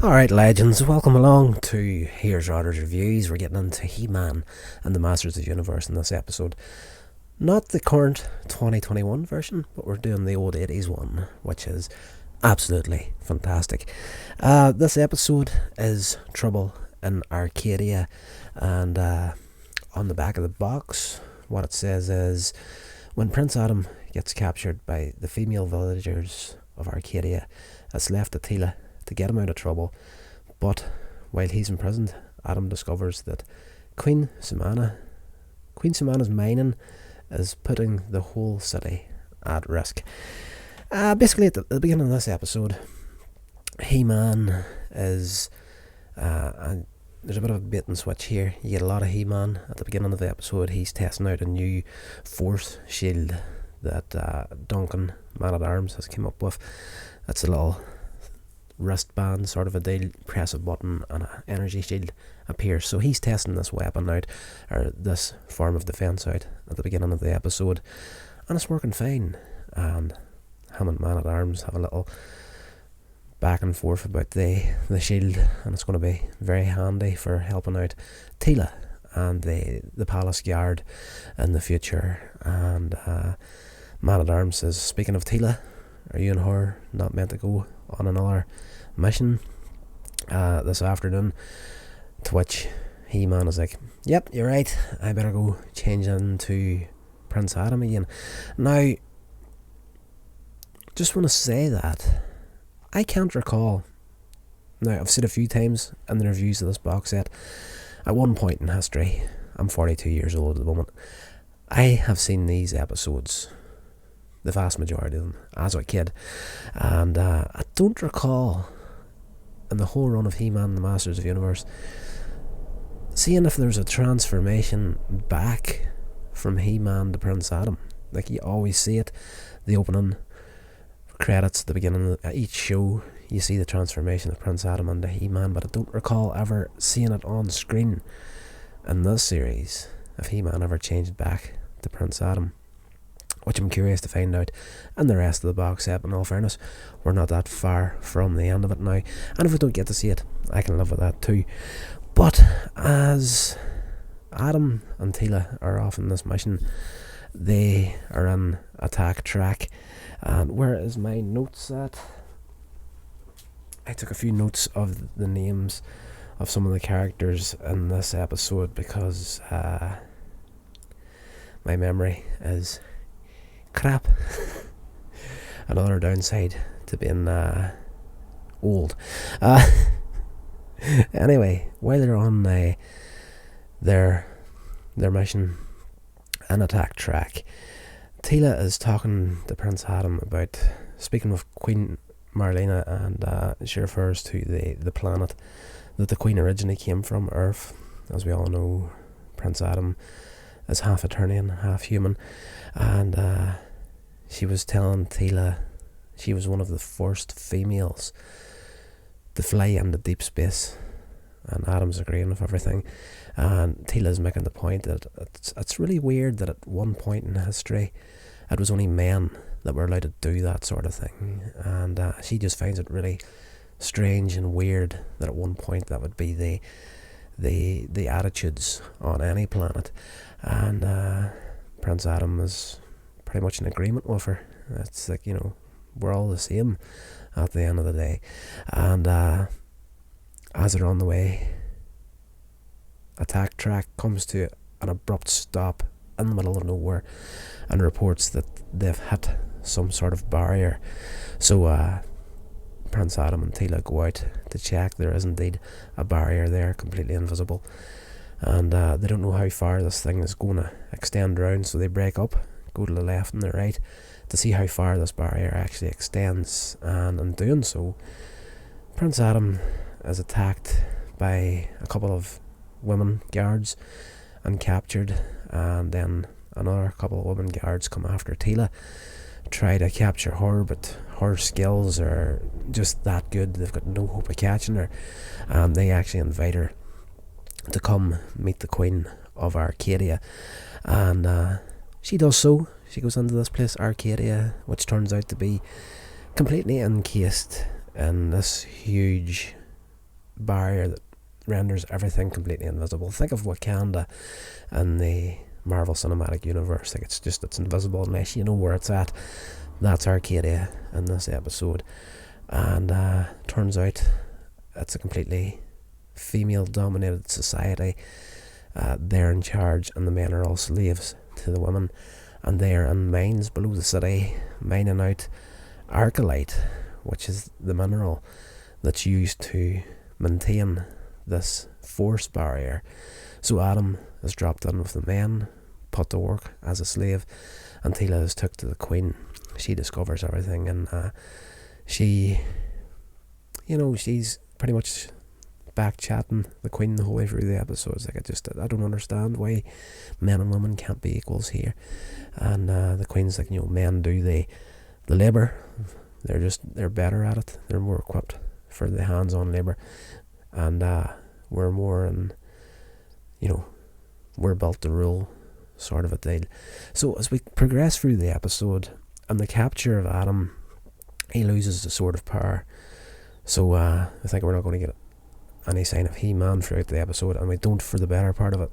Alright, legends, welcome along to Here's Rodder's Reviews. We're getting into He-Man and the Masters of the Universe in this episode. Not the current 2021 version, but we're doing the old 80s one, which is absolutely fantastic. This episode is Trouble in Arcadia, and on the back of the box, what it says is, when Prince Adam gets captured by the female villagers of Arcadia, it's left to Teela to get him out of trouble, but while he's imprisoned, Adam discovers that Queen Samana's mining is putting the whole city at risk. Basically, at the beginning of this episode, He-Man is... there's a bit of a bait and switch here. You get a lot of He-Man at the beginning of the episode. He's testing out a new force shield that Duncan, Man-at-Arms, has come up with. It's a little wristband sort of a deal. Press a button and an energy shield appears. So he's testing this weapon out, or this form of defence out, at the beginning of the episode, and it's working fine. And him and Man-at-Arms have a little back and forth about the shield, and it's going to be very handy for helping out Teela and the palace guard in the future. And Man-at-Arms says, speaking of Teela, are you and her not meant to go on another mission this afternoon? To which He-Man is like, yep, you're right, I better go change into Prince Adam again. Now, just want to say that I can't recall, now I've said a few times in the reviews of this box set, at one point in history, I'm 42 years old at the moment, I have seen these episodes, the vast majority of them, as a kid, and I don't recall in the whole run of He-Man and the Masters of the Universe seeing if there's a transformation back from He-Man to Prince Adam. Like, you always see it, the opening credits at the beginning of each show, you see the transformation of Prince Adam into He-Man, but I don't recall ever seeing it on screen in this series, if He-Man ever changed back to Prince Adam, which I'm curious to find out in the rest of the box set. In all fairness, we're not that far from the end of it now, and if we don't get to see it, I can live with that too. But as Adam and Teela are off in this mission, they are in attack track. And where is my notes at? I took a few notes of the names of some of the characters in this episode because my memory is crap. Another downside to being old. Anyway, while they're on their mission and attack track, Teela is talking to Prince Adam about speaking with Queen Marlena, and she refers to the planet that the Queen originally came from, Earth. As we all know, Prince Adam is half Eternian, half human, and she was telling Teela she was one of the first females to fly into deep space, and Adam's agreeing with everything, and Teela's making the point that it's really weird that at one point in history it was only men that were allowed to do that sort of thing, and she just finds it really strange and weird that at one point that would be the attitudes on any planet. And Prince Adam is pretty much in agreement with her. It's like, we're all the same at the end of the day. And as they're on the way, attack track comes to an abrupt stop in the middle of nowhere and reports that they've hit some sort of barrier. So Prince Adam and Teela go out to check. There is indeed a barrier there, completely invisible, and they don't know how far this thing is going to extend around, so they break up, go to the left and the right to see how far this barrier actually extends. And in doing so, Prince Adam is attacked by a couple of women guards and captured, and then another couple of women guards come after Teela, try to capture her, but her skills are just that good, they've got no hope of catching her, and they actually invite her to come meet the Queen of Arcadia, and she does so. She goes into this place, Arcadia, which turns out to be completely encased in this huge barrier that renders everything completely invisible. Think of Wakanda and the Marvel Cinematic Universe. Like it's invisible unless you know where it's at. That's Arcadia in this episode. And turns out it's a completely female-dominated society. They're in charge, and the men are all slaves to the women. And they're in mines below the city, mining out Arcalite, which is the mineral that's used to maintain this force barrier. So Adam is dropped in with the men, put to work as a slave, and Tila is took to the Queen. She discovers everything, and she's pretty much back chatting the Queen the whole way through the episodes. Like, I don't understand why men and women can't be equals here. And the Queen's like, men do the labour. They're better at it. They're more equipped for the hands-on labour, and we're more in, we're built to rule, sort of a deal. So as we progress through the episode and the capture of Adam, he loses the sword of power. So I think we're not going to get any sign of He-Man throughout the episode, and we don't for the better part of it.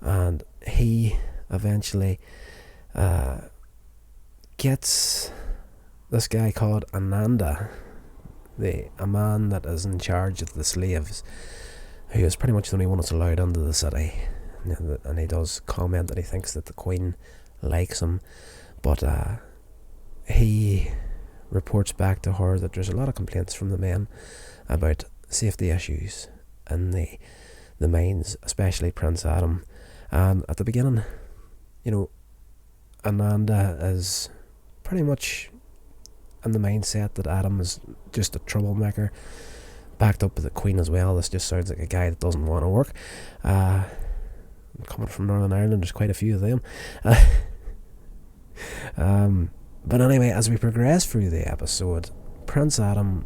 And he eventually gets this guy called Ananda, a man that is in charge of the slaves, who is pretty much the only one that's allowed into the city. And he does comment that he thinks that the Queen likes him, but he reports back to her that there's a lot of complaints from the men about safety issues in the mines, especially Prince Adam. And at the beginning, Ananda is pretty much in the mindset that Adam is just a troublemaker, backed up with the Queen as well. This just sounds like a guy that doesn't want to work. Coming from Northern Ireland, there's quite a few of them. But anyway, as we progress through the episode, Prince Adam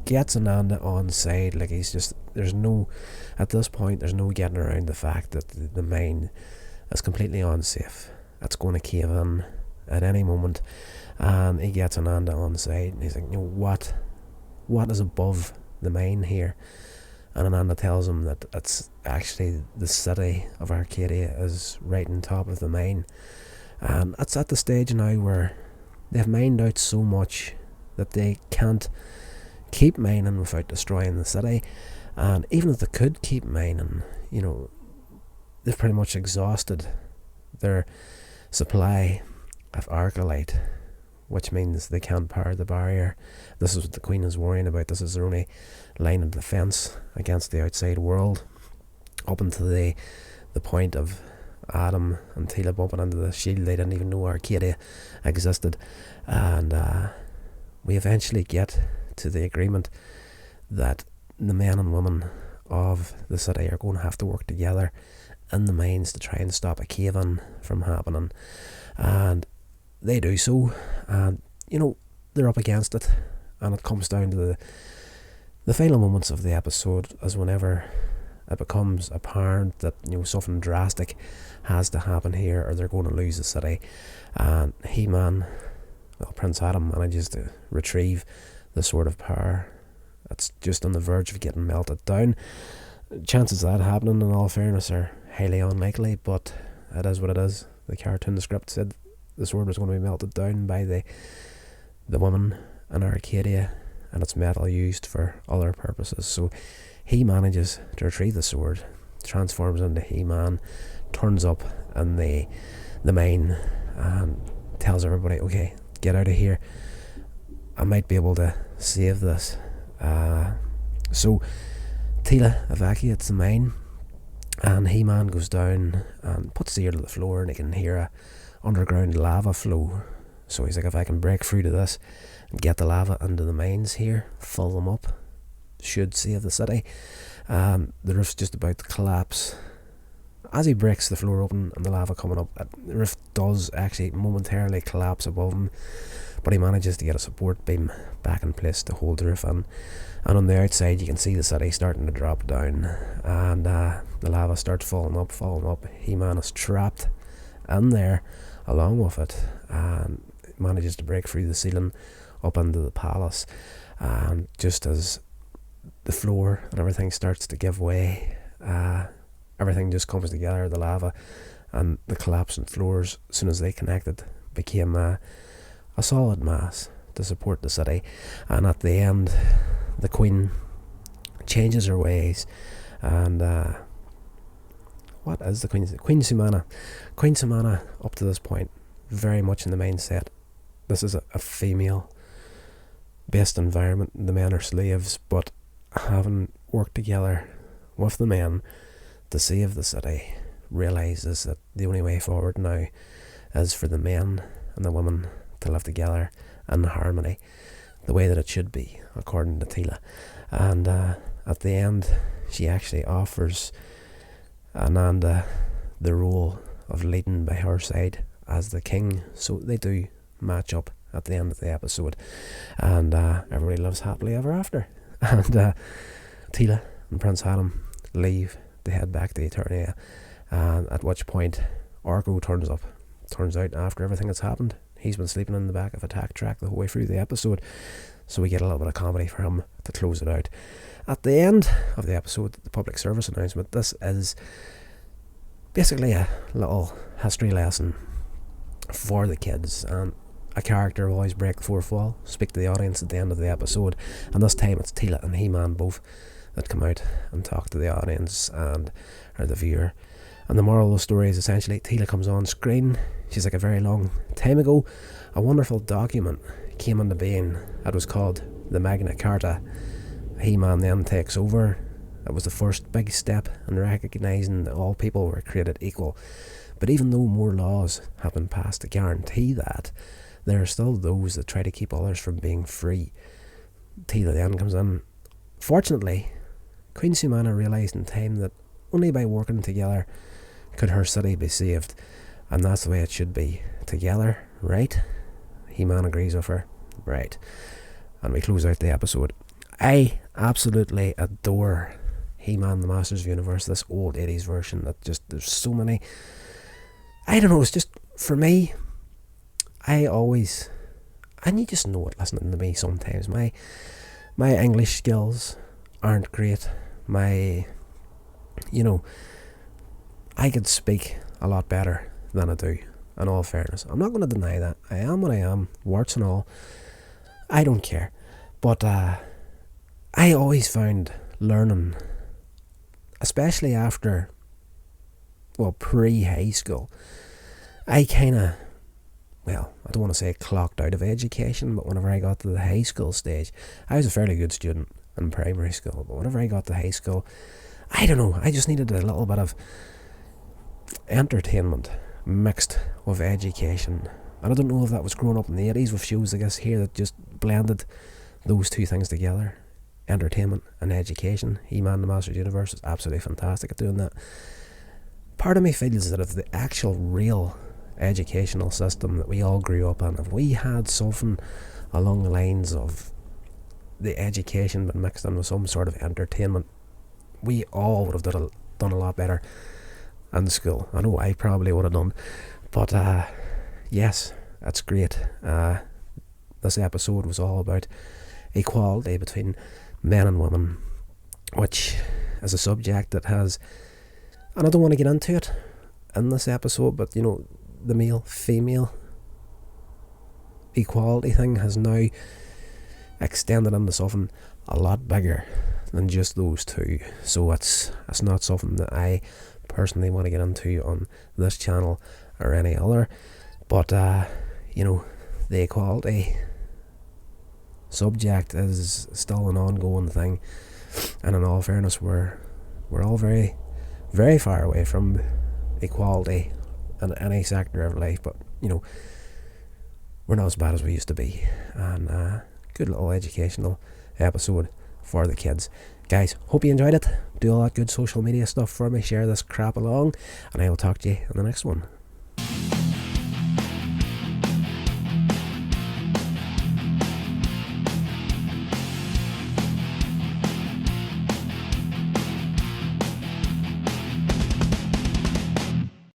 gets Ananda on side. Like, at this point, there's no getting around the fact that the mine is completely unsafe. It's going to cave in at any moment. And he gets Ananda on side, and he's like, what is above the mine here? And Ananda tells him that it's actually the city of Arcadia is right on top of the mine. And it's at the stage now where they've mined out so much that they can't keep mining without destroying the city. And even if they could keep mining, they've pretty much exhausted their supply of Arcalite, which means they can't power the barrier. This is what the Queen is worrying about. This is their only line of defence against the outside world, up until the point of Adam and Tila bumping into the shield. They didn't even know Arcadia existed. And we eventually get to the agreement that the men and women of the city are going to have to work together in the mines to try and stop a cave-in from happening. And they do so, and they're up against it, and it comes down to the final moments of the episode, as whenever it becomes apparent that something drastic has to happen here, or they're going to lose the city. And Prince Adam manages to retrieve the sword of power. It's just on the verge of getting melted down. Chances of that happening, in all fairness, are highly unlikely, but it is what it is. The cartoon, the script said the sword was going to be melted down by the woman in Arcadia, and its metal used for other purposes. So he manages to retrieve the sword, transforms into He-Man, turns up in the mine, and tells everybody, okay, get out of here. I might be able to save this. So Tila evacuates the mine, and He-Man goes down and puts the ear to the floor, and he can hear a underground lava flow. So he's like, if I can break through to this and get the lava into the mines here, fill them up, should save the city. The roof's just about to collapse. As he breaks the floor open and the lava coming up, the roof does actually momentarily collapse above him, but he manages to get a support beam back in place to hold the roof in. And on the outside you can see the city starting to drop down, and the lava starts falling up. He-Man is trapped in there along with it, and manages to break through the ceiling up into the palace. And just as the floor and everything starts to give way. Everything just comes together, the lava and the collapsing floors, as soon as they connected, became a solid mass to support the city. And at the end, the Queen changes her ways, and what is the Queen's Queen Sumana? Queen Sumana, up to this point, very much in the mindset, this is a female-based environment. The men are slaves, but having worked together with the men to save the city, realises that the only way forward now is for the men and the women to live together in harmony, the way that it should be, according to Tila. And at the end, she actually offers Ananda the role of leading by her side as the king. So they do match up at the end of the episode, and everybody lives happily ever after. And Tila and Prince Adam leave to head back to Eternia, and at which point Argo turns up. Turns out, after everything that's happened, he's been sleeping in the back of a tack track the whole way through the episode, so we get a little bit of comedy for him to close it out. At the end of the episode, the public service announcement. This is basically a little history lesson for the kids, and a character will always break the fourth wall, speak to the audience at the end of the episode, and this time it's Tila and He-Man both that come out and talk to the audience and or the viewer. And the moral of the story is essentially Tila comes on screen. She's like, a very long time ago, a wonderful document came into being. It was called the Magna Carta. He-Man then takes over. It was the first big step in recognising that all people were created equal. But even though more laws have been passed to guarantee that, there are still those that try to keep others from being free. Tila then comes in. Fortunately, Queen Sumana realised in time that only by working together could her city be saved, and that's the way it should be. Together, right? He-Man agrees with her, right? And we close out the episode. I absolutely adore He-Man, the Masters of the Universe, this old 80s version that just, there's so many, I don't know, it's just, for me, I always, and you just know it listening to me sometimes, my English skills aren't great. I could speak a lot better than I do, in all fairness. I'm not going to deny that. I am what I am, warts and all. I don't care. But I always found learning, especially after, pre-high school, I kind of, I don't want to say clocked out of education, but whenever I got to the high school stage, I was a fairly good student in primary school, but whenever I got to high school, I don't know, I just needed a little bit of entertainment mixed with education. And I don't know if that was growing up in the 80s with shows, I guess, here that just blended those two things together, entertainment and education. He-Man, the Masters of the Universe is absolutely fantastic at doing that. Part of me feels that if the actual real educational system that we all grew up in, if we had something along the lines of the education but mixed in with some sort of entertainment, we all would have done a lot better in school. I know I probably would have done, but yes, that's great. This episode was all about equality between men and women, which is a subject that has, and I don't want to get into it in this episode, but the male-female equality thing has now extended into something a lot bigger than just those two. So it's not something that I personally want to get into on this channel or any other, but the equality subject is still an ongoing thing, and in all fairness, we're all very, very far away from equality in any sector of life, but we're not as bad as we used to be. And good little educational episode for the kids. Guys, hope you enjoyed it. Do all that good social media stuff for me, share this crap along, and I will talk to you in the next one.